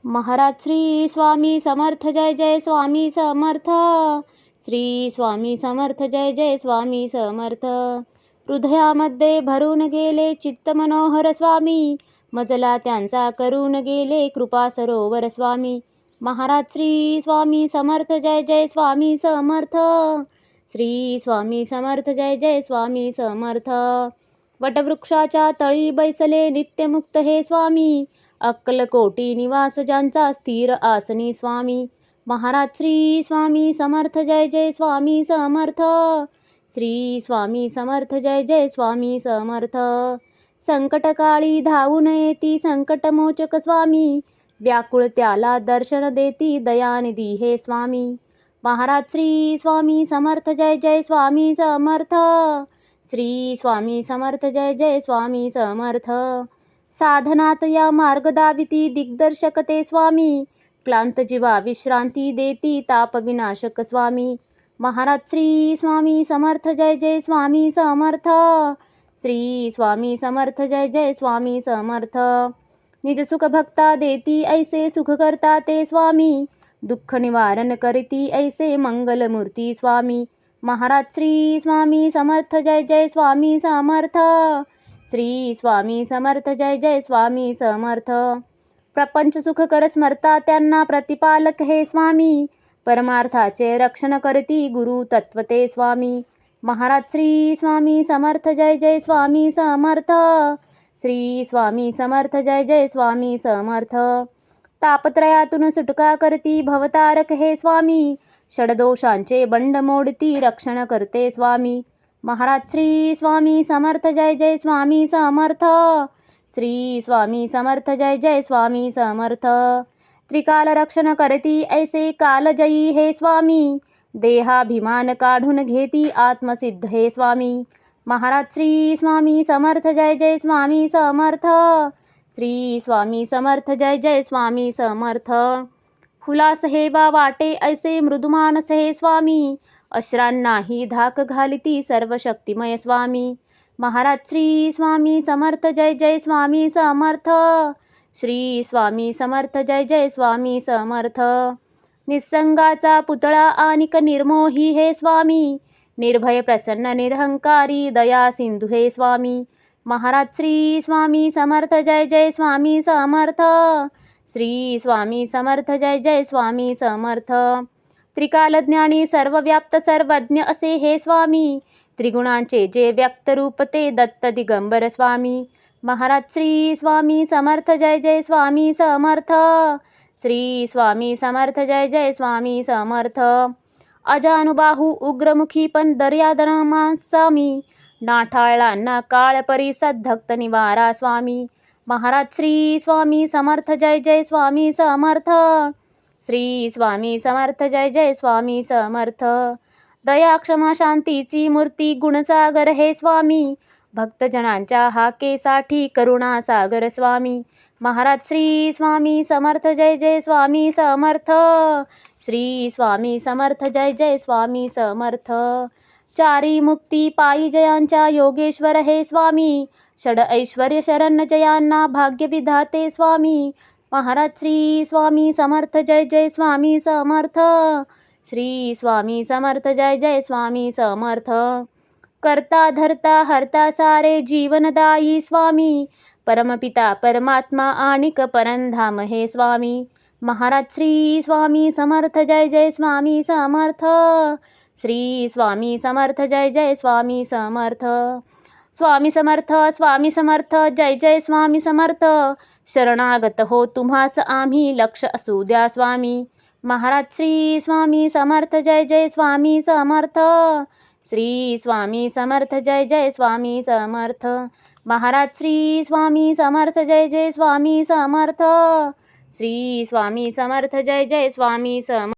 महाराज श्री स्वामी समर्थ जय जय स्वामी समर्थ. श्री स्वामी समर्थ जय जय स्वामी समर्थ. हृदयामध्ये भरून गेले चित्त मनोहर स्वामी, मजला त्यांचा करून गेले कृपा सरोवर स्वामी. महाराज श्री स्वामी समर्थ जय जय स्वामी समर्थ. श्री स्वामी समर्थ जय जय स्वामी समर्थ. वटवृक्षाच्या तळी बैसले नित्यमुक्त हे स्वामी, अक्कलकोटी निवास ज्यांचा स्थिर आसनी स्वामी. महाराज श्री स्वामी समर्थ जय जय स्वामी समर्थ. श्री स्वामी समर्थ जय जय स्वामी समर्थ. संकटकाळी धावून येती संकटमोचक स्वामी, व्याकुळ त्याला दर्शन देती दयानिधी हे स्वामी. महाराज श्री स्वामी समर्थ जय जय स्वामी समर्थ. श्री स्वामी समर्थ जय जय स्वामी समर्थ. साधनात या मार्ग दाविती दिग्दर्शक ते स्वामी, क्लांत जीवा विश्रांती देती ताप विनाशक स्वामी. महाराज श्री स्वामी समर्थ जय जय स्वामी समर्थ. श्री स्वामी समर्थ जय जय स्वामी समर्थ. निज सुख भक्ता देती ऐसे सुख करता ते स्वामी, दुःख निवारण करती ऐसे मंगलमूर्ती स्वामी. महाराज श्री स्वामी समर्थ जय जय स्वामी समर्थ. श्री स्वामी समर्थ जय जय स्वामी समर्थ. प्रपंच सुख कर स्मरता त्यांना प्रतिपालक हे स्वामी, परमार्थाचे रक्षण करती गुरु तत्वते स्वामी. महाराज श्री स्वामी समर्थ जय जय स्वामी समर्थ. श्री स्वामी समर्थ जय जय स्वामी समर्थ. तापत्रयातून सुटका करती भवतारक हे स्वामी, षडदोषांचे बंड मोडती रक्षण करते स्वामी. महाराज श्री स्वामी समर्थ जय जय स्वामी समर्थ. श्री स्वामी समर्थ जय जय स्वामी समर्थ. त्रिकाल रक्षण करती ऐसे कालजयी हे स्वामी, देहाभिमान काढून घेती आत्मसिद्ध हे स्वामी. महाराज श्री स्वामी समर्थ जय जय स्वामी समर्थ. श्री स्वामी समर्थ जय जय स्वामी समर्थ. हुलास हे बा वाटे ऐसे मृदुमानस हे स्वामी, अश्रांनाही धाक घालिती सर्व शक्तिमय स्वामी. महाराज श्री स्वामी समर्थ जय जय स्वामी समर्थ. श्री स्वामी समर्थ जय जय स्वामी समर्थ. निसंगाचा पुतळा आनिक निर्मोही हे स्वामी, निर्भय प्रसन्न निरहंकारी दया सिंधू हे स्वामी. महाराज श्री स्वामी समर्थ जय जय स्वामी समर्थ. श्री स्वामी समर्थ जय जय स्वामी समर्थ. त्रिकालज्ञानी सर्वव्याप्त सर्वज्ञ असे हे स्वामी, त्रिगुणांचे जे व्यक्त रूप ते दत्त दिगंबर स्वामी. महाराज श्री स्वामी समर्थ जय जय स्वामी समर्थ. श्री स्वामी समर्थ जय जय स्वामी समर्थ. अजानुबाहू उग्रमुखी पण दर्यादनमा स्वामी, नाठाळला ना काळ परिसद धक्त निवारा स्वामी. महाराज श्री स्वामी समर्थ जय जय स्वामी समर्थ. श्री स्वामी समर्थ जय जय स्वामी समर्थ. दया क्षमा शांतीची मूर्ती गुणसागर हे स्वामी, भक्तजनांच्या हाकेसाठी करुणा सागर स्वामी. महाराज श्री स्वामी समर्थ जय जय स्वामी समर्थ. श्री स्वामी समर्थ जय जय स्वामी समर्थ. चारी मुक्ती पायी जयांच्या योगेश्वर हे स्वामी, षड ऐश्वर्य शरण जयांना भाग्य विधाते स्वामी. महाराज श्री स्वामी समर्थ जय जय स्वामी समर्थ. श्री स्वामी समर्थ जय जय स्वामी समर्थ. करता धरता हरता सारे जीवनदायी स्वामी, परमपिता परमात्मा आणिक परंधाम हे स्वामी. महाराज श्री स्वामी समर्थ जय जय स्वामी समर्थ. श्री स्वामी समर्थ जय जय स्वामी समर्थ. स्वामी समर्थ स्वामी समर्थ जय जय स्वामी समर्थ. शरणागत हो तुम्हास आम्ही लक्ष असू द्या स्वामी. महाराज श्री स्वामी समर्थ जय जय स्वामी समर्थ. श्री स्वामी समर्थ जय जय स्वामी समर्थ. महाराज श्री स्वामी समर्थ जय जय स्वामी समर्थ. श्री स्वामी समर्थ जय जय स्वामी समर्थ.